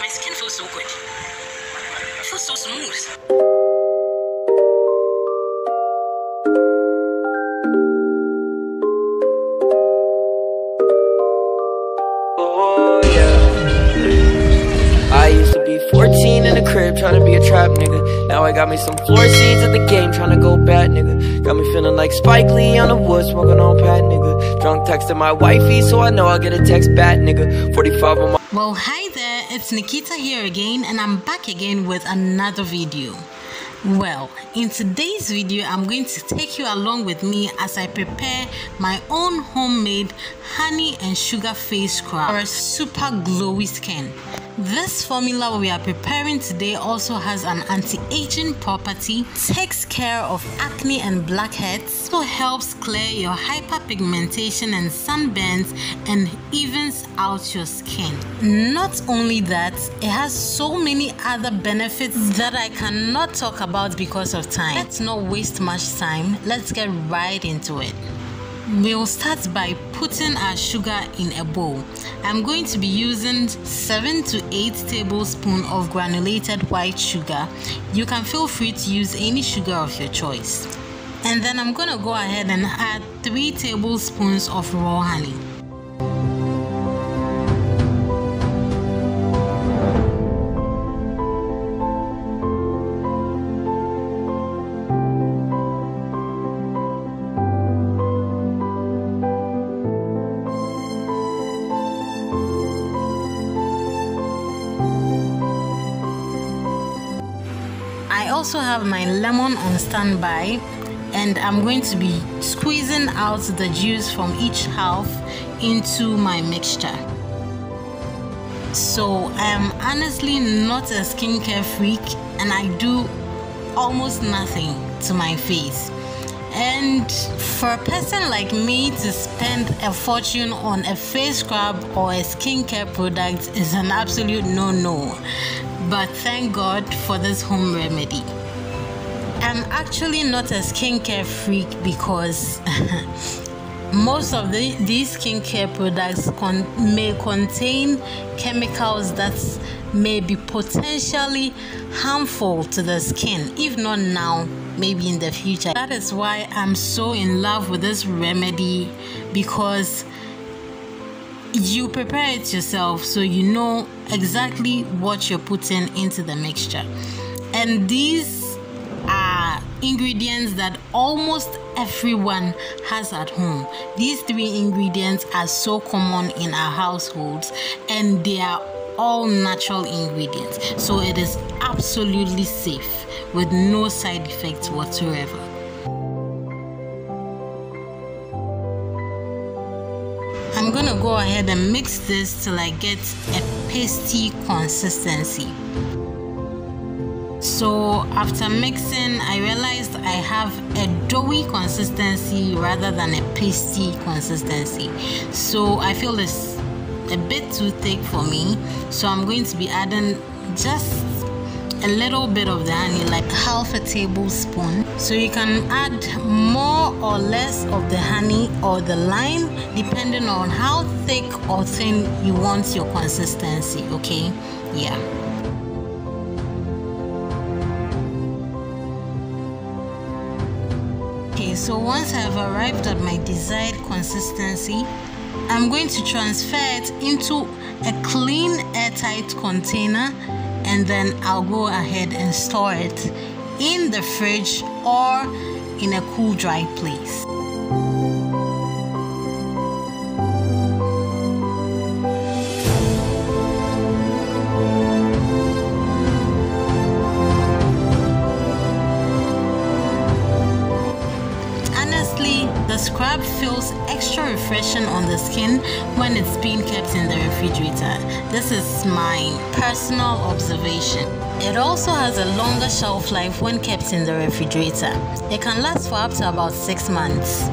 My skin feels so good. It feels so smooth. Oh yeah. I used to be 14 in the crib trying to be a trap nigga. Now I got me some floor seeds at the game trying to go bad nigga. Got me feeling like Spike Lee on the wood smoking on Pat nigga. Drunk texting my wifey so I know I'll get a text back nigga. 45 on my... Well, hi there, it's Nikita here again, and I'm back again with another video. Well, in today's video, I'm going to take you along with me as I prepare my own homemade honey and sugar face scrub for a super glowy skin. This formula we are preparing today also has an anti-aging property, takes care of acne and blackheads, also helps clear your hyperpigmentation and sunburns, and evens out your skin. Not only that, it has so many other benefits that I cannot talk about because of time. Let's not waste much time. Let's get right into it. We'll start by putting our sugar in a bowl. I'm going to be using 7 to 8 tablespoons of granulated white sugar. You can feel free to use any sugar of your choice. And then I'm going to go ahead and add 3 tablespoons of raw honey. I also have my lemon on standby, and I'm going to be squeezing out the juice from each half into my mixture. So I am honestly not a skincare freak, and I do almost nothing to my face. And for a person like me to spend a fortune on a face scrub or a skincare product is an absolute no-no. But thank God for this home remedy. I'm actually not a skincare freak because most of these skincare products may contain chemicals that may be potentially harmful to the skin, if not now, maybe in the future. That is why I'm so in love with this remedy, because you prepare it yourself, so you know exactly what you're putting into the mixture. And these are ingredients that almost everyone has at home. These 3 ingredients are so common in our households, and they are all natural ingredients, so it is absolutely safe with no side effects whatsoever. I'm gonna go ahead and mix this till I get a pasty consistency. So after mixing, I realized I have a doughy consistency rather than a pasty consistency. So I feel it's a bit too thick for me. So I'm going to be adding just a little bit of the honey, like half a tablespoon. So you can add more or less of the honey or the lime depending on how thick or thin you want your consistency, okay? Yeah. Okay, so once I've arrived at my desired consistency, I'm going to transfer it into a clean airtight container, and then I'll go ahead and store it in the fridge or in a cool, dry place. Honestly, the scrub feels extra refreshing on the skin when it's being kept in the refrigerator. This is my personal observation. It also has a longer shelf life when kept in the refrigerator. It can last for up to about 6 months.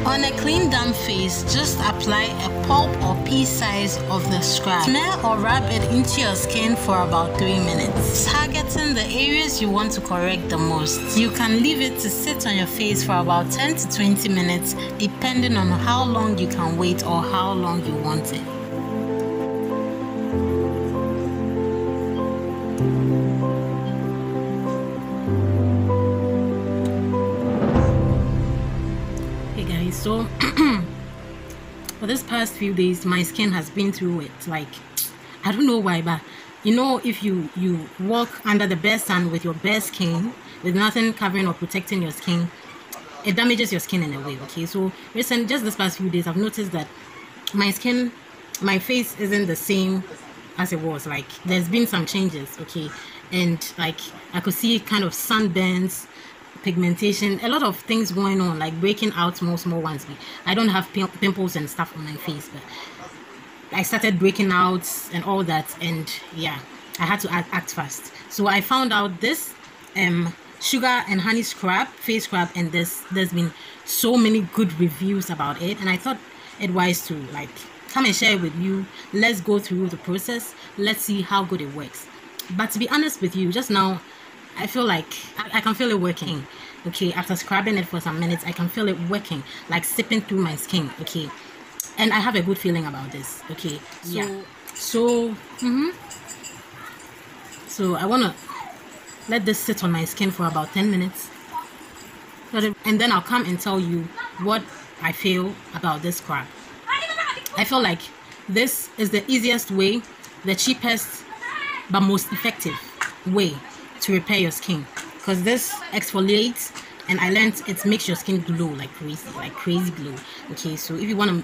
On a clean damp face, just apply a pulp or pea size of the scrub. Smear or rub it into your skin for about 3 minutes, targeting the areas you want to correct the most. You can leave it to sit on your face for about 10 to 20 minutes depending on how long you can wait or how long you want it. So for this past few days my skin has been through it. Like, I don't know why, but you know, if you walk under the bare sun with your bare skin with nothing covering or protecting your skin, it damages your skin in a way. Okay, so just this past few days I've noticed that my skin, my face isn't the same as it was. Like, there's been some changes. Okay, and like I could see kind of sunburns, pigmentation, a lot of things going on, like breaking out small ones. I don't have pimples and stuff on my face, but I started breaking out and all that, and yeah, I had to act fast. So I found out this sugar and honey scrub, face scrub, and there's been so many good reviews about it, and I thought it wise to like come and share it with you. Let's go through the process, let's see how good it works. But to be honest with you, just now I feel like I can feel it working. Okay, after scrubbing it for some minutes, I can feel it working, like sipping through my skin. Okay, and I have a good feeling about this. Okay, so I want to let this sit on my skin for about 10 minutes, and then I'll come and tell you what I feel about this scrub. I feel like this is the easiest way, the cheapest but most effective way to repair your skin, because this exfoliates, and I learned it makes your skin glow like crazy glow. Okay, so if you want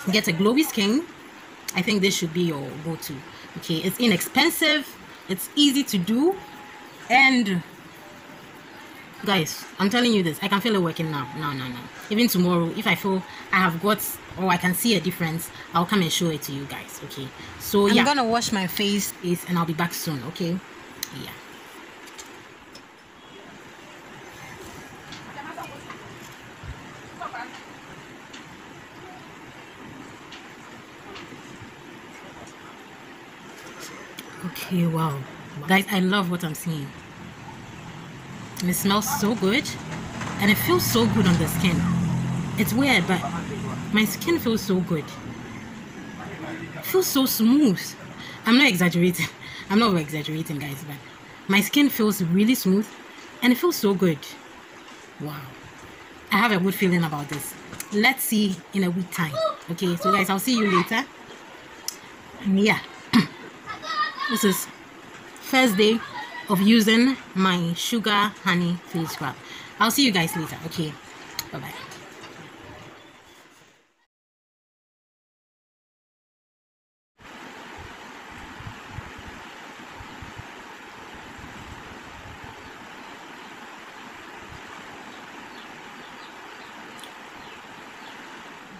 to get a glowy skin, I think this should be your go-to. Okay, it's inexpensive, it's easy to do, and guys, I'm telling you this, I can feel it working now. Even tomorrow, if I feel I have got, or I can see a difference, I'll come and show it to you guys. Okay, so yeah, I'm gonna wash my face and I'll be back soon. Okay, yeah. Okay, wow, guys, I love what I'm seeing. And it smells so good, and it feels so good on the skin. It's weird, but my skin feels so good. It feels so smooth. I'm not exaggerating. I'm not exaggerating, guys, but my skin feels really smooth, and it feels so good. Wow, I have a good feeling about this. Let's see in a week time. Okay, so guys, I'll see you later. And yeah, this is first day of using my sugar honey face scrub. I'll see you guys later. Okay, bye bye.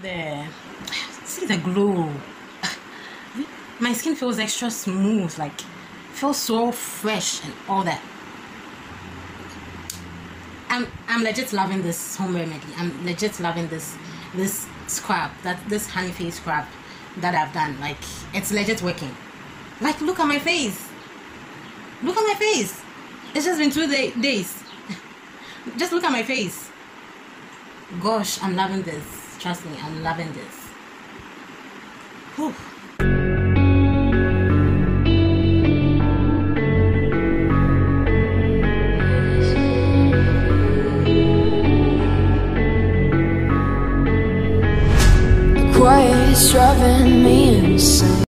There, see the glow. My skin feels extra smooth, like feels so fresh and all that. I'm legit loving this home remedy. I'm legit loving this scrub, this honey face scrub that I've done. Like, it's legit working. Like, look at my face. Look at my face. It's just been 2 days. Just look at my face. Gosh, I'm loving this. Trust me, I'm loving this. Whew. Quiet is driving me insane.